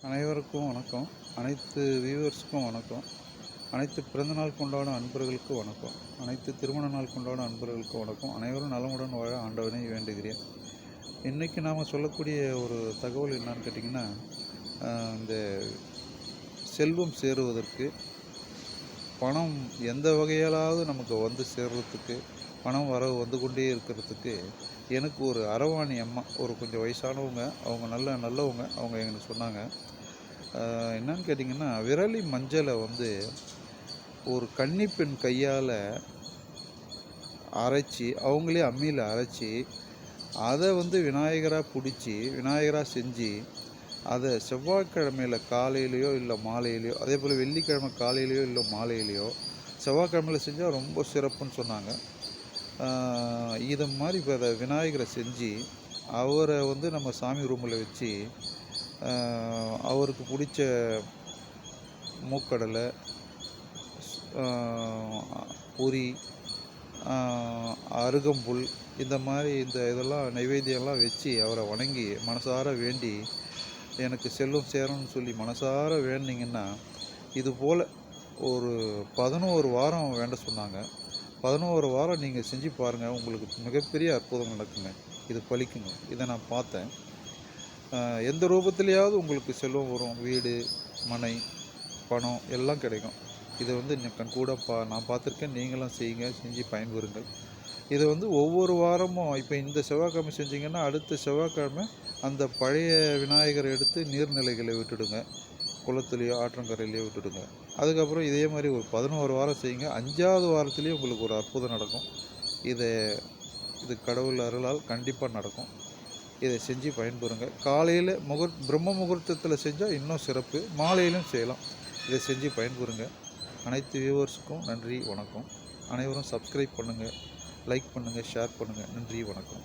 அனைவருக்கும் வணக்கம். அனைத்து வியூவர்ஸுக்கும் வணக்கம். அனைத்து பிறந்தநாள் கொண்டாடும் அன்பர்களுக்கு வணக்கம். அனைத்து திருமண நாள் கொண்டாடும் அன்பர்களுக்கு வணக்கம். அனைவரும் நலமுடன் வாழ ஆண்டவனை வேண்டுகிறேன். இன்றைக்கி நாம் சொல்லக்கூடிய ஒரு தகவல் என்னன்னு கேட்டிங்கன்னா, இந்த செல்வம் சேருவதற்கு பணம் எந்த வகையாலாவது நமக்கு வந்து சேர்றதுக்கு, பணம் வரவு வந்து கொண்டே இருக்கிறதுக்கு எனக்கு ஒரு அரவாணி அம்மா, ஒரு கொஞ்சம் வயசானவங்க, அவங்க நல்லவங்க, அவங்க எனக்கு சொன்னாங்க. என்னன்னு கேட்டிங்கன்னா, விரலி மஞ்சளை வந்து ஒரு கன்னிப்பெண் கையால் அரைச்சி, அவங்களே அம்மியில் அரைச்சி, அதை வந்து விநாயகராக பிடிச்சி, விநாயகராக செஞ்சு, அதை செவ்வாய்க்கிழமையில் காலையிலையோ இல்லை மாலையிலையோ, அதே போல் வெள்ளிக்கிழமை காலையிலையோ இல்லை மாலையிலையோ, செவ்வாய்க்கிழமையில் செஞ்சால் ரொம்ப சிறப்புன்னு சொன்னாங்க. இது மாதிரி இப்போ அதை விநாயகரை செஞ்சு, அவரை வந்து நம்ம சாமி ரூமில் வச்சு, அவருக்கு பிடிச்ச மூக்கடலை, பொரி, அருகம்புல், இந்த மாதிரி இதெல்லாம் நைவேத்தியம்லாம் வச்சு அவரை வணங்கி மனசார வேண்டி, எனக்கு செல்வம் சேரணும்னு சொல்லி மனசார வேண்டிங்கன்னா, இது போல் ஒரு 11 வாரம் வேண்ட சொன்னாங்க. 11 வாரம் நீங்கள் செஞ்சு பாருங்கள், உங்களுக்கு மிகப்பெரிய அற்புதம் நடக்குங்க. இது பலிக்குங்க. இதை நான் பார்த்தேன். எந்த ரூபத்திலேயாவது உங்களுக்கு செல்வம் வரும். வீடு, மனை, பணம் எல்லாம் கிடைக்கும். இதை வந்து கண்கூட நான் பார்த்துருக்கேன். நீங்களும் செய்யுங்க, செஞ்சு பயன்பெறுங்கள். இதை வந்து ஒவ்வொரு வாரமும், இப்போ இந்த செவ்வாய்க்கிழமை செஞ்சிங்கன்னா அடுத்த செவ்வாய்க்கிழமை அந்த பழைய விநாயகரை எடுத்து நீர்நிலைகளை விட்டுடுங்க, குளத்துலேயோ ஆற்றங்கரையிலையோ விட்டுடுங்க. அதுக்கப்புறம் இதே மாதிரி ஒரு 11 வாரம் செய்யுங்க. 5ஆவது வாரத்துலேயே உங்களுக்கு ஒரு அற்புதம் நடக்கும். இது கடவுள் அருளால் கண்டிப்பாக நடக்கும். இதை செஞ்சு பயன்பெறுங்க. காலையில் பிரம்ம முகூர்த்தத்தில் செஞ்சால் இன்னும் சிறப்பு. மாலையிலும் செய்யலாம். இதை செஞ்சு பயன்பெறுங்க. அனைத்து வியூவர்ஸுக்கும் நன்றி, வணக்கம். அனைவரும் சப்ஸ்கிரைப் பண்ணுங்கள், லைக் பண்ணுங்கள், ஷேர் பண்ணுங்கள். நன்றி, வணக்கம்.